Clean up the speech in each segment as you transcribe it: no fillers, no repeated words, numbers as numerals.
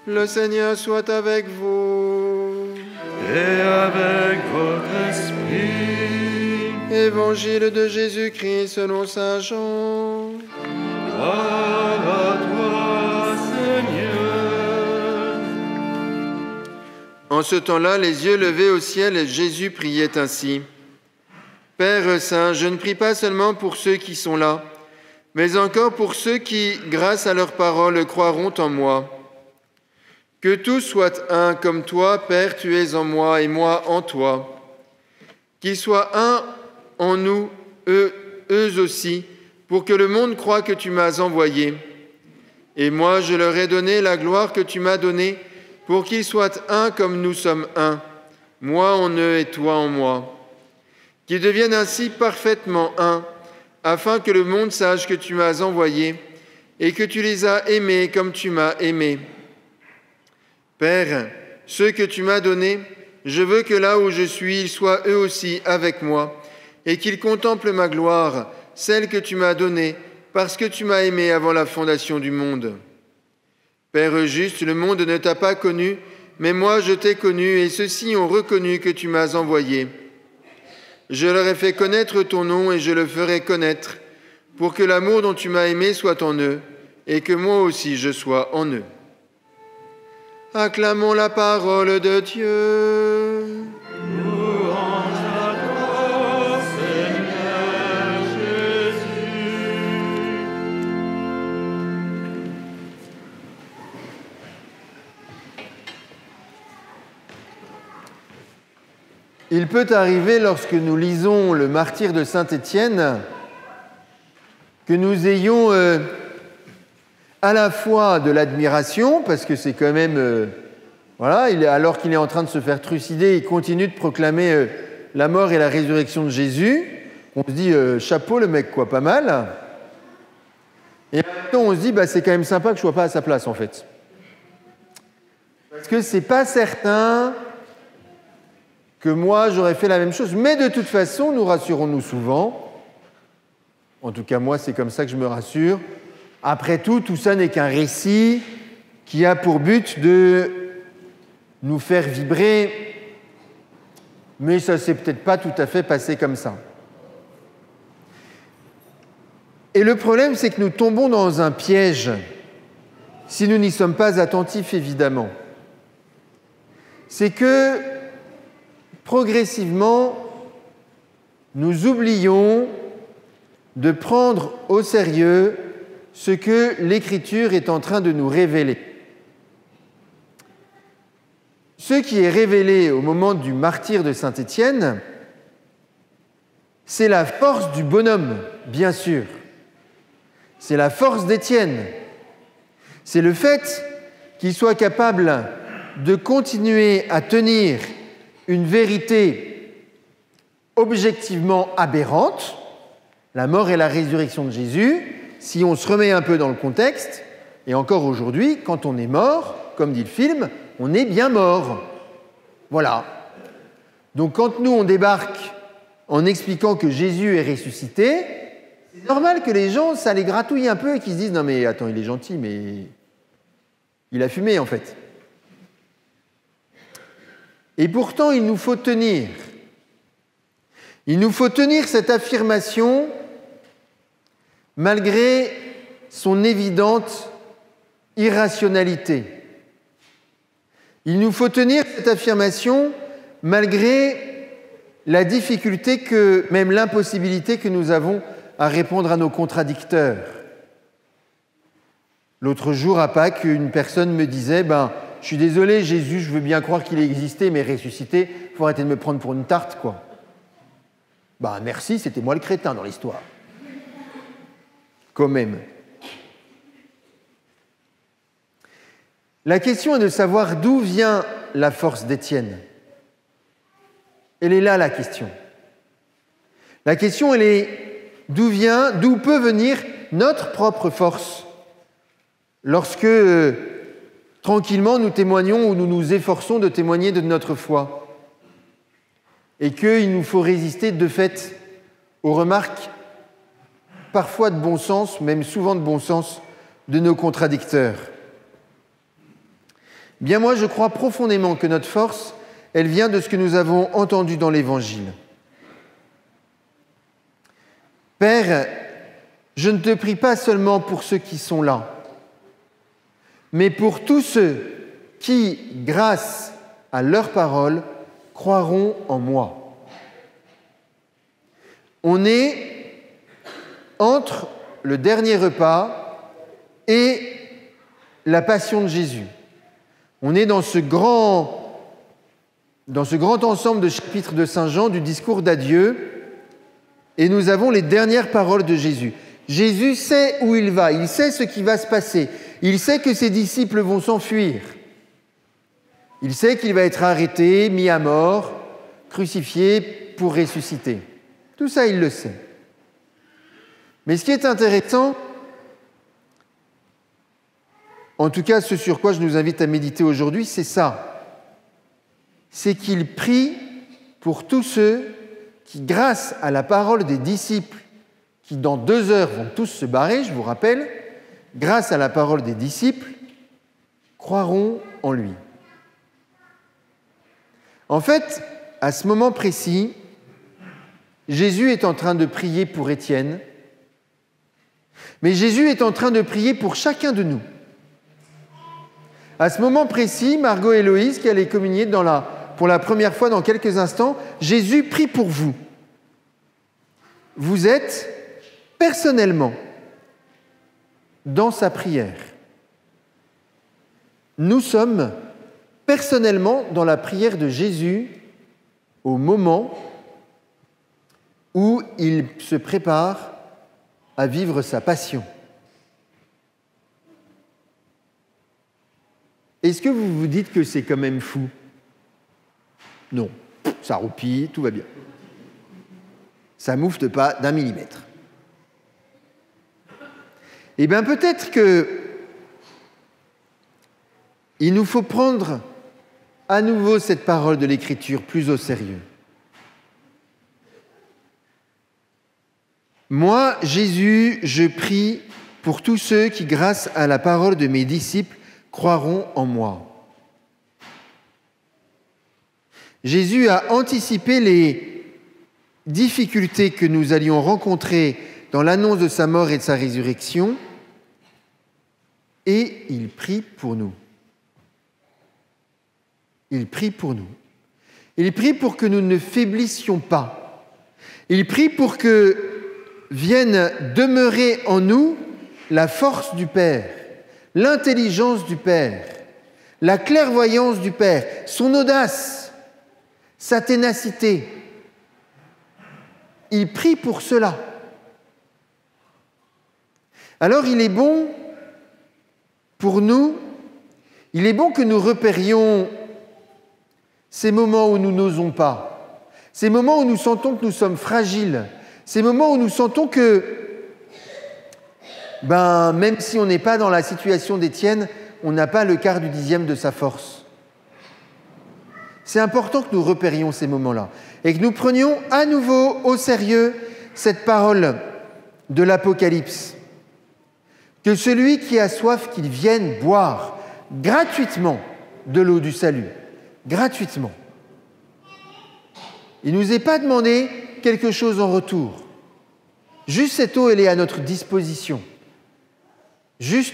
Le Seigneur soit avec vous. Et avec votre esprit. Évangile de Jésus-Christ selon saint Jean. Gloire à toi, Seigneur. En ce temps-là, les yeux levés au ciel, Jésus priait ainsi. Père saint, je ne prie pas seulement pour ceux qui sont là, mais encore pour ceux qui, grâce à leur parole, croiront en moi. Que tous soient un comme toi, Père, tu es en moi et moi en toi. Qu'ils soient un en nous, eux aussi, pour que le monde croie que tu m'as envoyé. Et moi, je leur ai donné la gloire que tu m'as donnée, pour qu'ils soient un comme nous sommes un, moi en eux et toi en moi. Qu'ils deviennent ainsi parfaitement un, afin que le monde sache que tu m'as envoyé et que tu les as aimés comme tu m'as aimé. Père, ceux que tu m'as donnés, je veux que là où je suis, ils soient eux aussi avec moi, et qu'ils contemplent ma gloire, celle que tu m'as donnée, parce que tu m'as aimé avant la fondation du monde. Père juste, le monde ne t'a pas connu, mais moi je t'ai connu, et ceux-ci ont reconnu que tu m'as envoyé. Je leur ai fait connaître ton nom et je le ferai connaître, pour que l'amour dont tu m'as aimé soit en eux, et que moi aussi je sois en eux. Acclamons la parole de Dieu. Louange à toi, Seigneur Jésus. Il peut arriver, lorsque nous lisons le martyre de saint Étienne, que nous ayons à la fois de l'admiration, parce que c'est quand même, alors qu'il est en train de se faire trucider, il continue de proclamer la mort et la résurrection de Jésus. On se dit, chapeau le mec, quoi, pas mal. Et en même temps, on se dit, c'est quand même sympa que je ne sois pas à sa place, en fait. Parce que c'est pas certain que moi, j'aurais fait la même chose. Mais de toute façon, nous rassurons-nous souvent. En tout cas, moi, c'est comme ça que je me rassure. Après tout ça n'est qu'un récit qui a pour but de nous faire vibrer, mais ça ne s'est peut-être pas tout à fait passé comme ça. Et le problème, c'est que nous tombons dans un piège si nous n'y sommes pas attentifs, évidemment. C'est que, progressivement, nous oublions de prendre au sérieux ce que l'Écriture est en train de nous révéler. Ce qui est révélé au moment du martyre de saint Étienne, c'est la force du bonhomme, bien sûr. C'est la force d'Étienne. C'est le fait qu'il soit capable de continuer à tenir une vérité objectivement aberrante, la mort et la résurrection de Jésus. Si on se remet un peu dans le contexte, et encore aujourd'hui, quand on est mort, comme dit le film, on est bien mort. Voilà. Donc quand nous, on débarque en expliquant que Jésus est ressuscité, c'est normal que les gens, ça les gratouille un peu et qu'ils se disent « Non mais attends, il est gentil, mais il a fumé en fait. » Et pourtant, il nous faut tenir. Il nous faut tenir cette affirmation malgré son évidente irrationalité. Il nous faut tenir cette affirmation malgré la difficulté même l'impossibilité que nous avons à répondre à nos contradicteurs. L'autre jour, à Pâques, une personne me disait « Je suis désolé, Jésus, je veux bien croire qu'il existait, mais ressuscité, il faut arrêter de me prendre pour une tarte, quoi. » Merci, c'était moi le crétin dans l'histoire. Quand même. La question est de savoir d'où vient la force d'Étienne. Elle est là, la question. La question, elle est d'où peut venir notre propre force lorsque, tranquillement, nous témoignons ou nous nous efforçons de témoigner de notre foi et qu'il nous faut résister de fait aux remarques parfois de bon sens, même souvent de bon sens, de nos contradicteurs. Bien moi, je crois profondément que notre force, elle vient de ce que nous avons entendu dans l'Évangile. Père, je ne te prie pas seulement pour ceux qui sont là, mais pour tous ceux qui, grâce à leur parole, croiront en moi. On est entre le dernier repas et la passion de Jésus. On est dans ce grand ensemble de chapitres de Saint Jean du discours d'adieu, et nous avons les dernières paroles de Jésus. Jésus sait où il va, il sait ce qui va se passer, il sait que ses disciples vont s'enfuir, il sait qu'il va être arrêté, mis à mort, crucifié pour ressusciter. Tout ça, il le sait. Mais ce qui est intéressant, en tout cas ce sur quoi je nous invite à méditer aujourd'hui, c'est ça. C'est qu'il prie pour tous ceux qui, grâce à la parole des disciples, qui dans 2 heures vont tous se barrer, je vous rappelle, grâce à la parole des disciples, croiront en lui. En fait, à ce moment précis, Jésus est en train de prier pour Étienne, mais Jésus est en train de prier pour chacun de nous. À ce moment précis, Margot et Héloïse, qui allaient communier pour la première fois dans quelques instants, Jésus prie pour vous. Vous êtes personnellement dans sa prière. Nous sommes personnellement dans la prière de Jésus au moment où il se prépare à vivre sa passion. Est-ce que vous vous dites que c'est quand même fou ? Non, ça roupille, tout va bien. Ça ne moufte pas d'1 millimètre. Eh bien, peut-être qu'il nous faut prendre à nouveau cette parole de l'Écriture plus au sérieux. Moi, Jésus, je prie pour tous ceux qui, grâce à la parole de mes disciples, croiront en moi. Jésus a anticipé les difficultés que nous allions rencontrer dans l'annonce de sa mort et de sa résurrection, et il prie pour nous. Il prie pour nous. Il prie pour que nous ne faiblissions pas. Il prie pour que vienne demeurer en nous la force du Père, l'intelligence du Père, la clairvoyance du Père, son audace, sa ténacité. Il prie pour cela. Alors il est bon pour nous, il est bon que nous repérions ces moments où nous n'osons pas, ces moments où nous sentons que nous sommes fragiles, ces moments où nous sentons que, même si on n'est pas dans la situation d'Étienne, on n'a pas le quart du dixième de sa force. C'est important que nous repérions ces moments-là et que nous prenions à nouveau au sérieux cette parole de l'Apocalypse. Que celui qui a soif, qu'il vienne boire gratuitement de l'eau du salut. Gratuitement. Il ne nous est pas demandé quelque chose en retour. Juste cette eau, elle est à notre disposition. Juste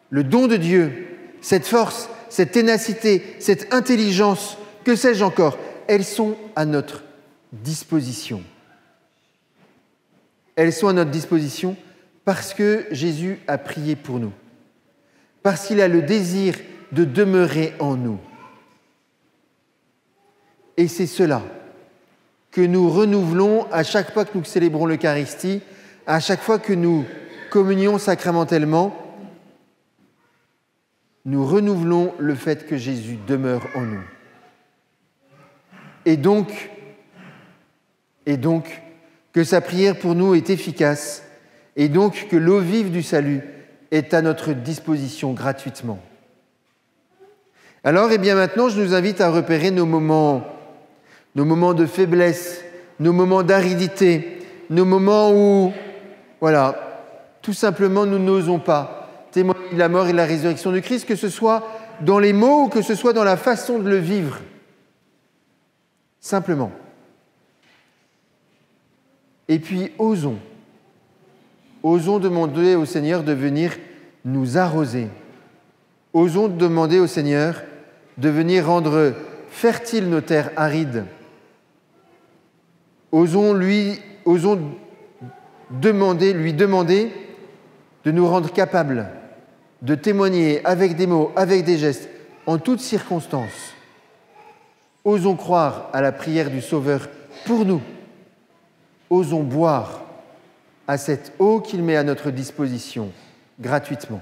le don de Dieu, cette force, cette ténacité, cette intelligence, que sais-je encore, elles sont à notre disposition. Elles sont à notre disposition parce que Jésus a prié pour nous, parce qu'il a le désir de demeurer en nous. Et c'est cela que nous renouvelons à chaque fois que nous célébrons l'Eucharistie, à chaque fois que nous communions sacramentellement, nous renouvelons le fait que Jésus demeure en nous. Et donc, que sa prière pour nous est efficace, et donc que l'eau vive du salut est à notre disposition gratuitement. Alors, maintenant, je nous invite à repérer nos moments de faiblesse, nos moments d'aridité, nos moments où, tout simplement, nous n'osons pas témoigner de la mort et de la résurrection de Christ, que ce soit dans les mots ou que ce soit dans la façon de le vivre. Simplement. Et puis, osons demander au Seigneur de venir nous arroser. Osons demander au Seigneur de venir rendre fertiles nos terres arides. Osons lui demander de nous rendre capables de témoigner avec des mots, avec des gestes, en toutes circonstances. Osons croire à la prière du Sauveur pour nous. Osons boire à cette eau qu'il met à notre disposition gratuitement.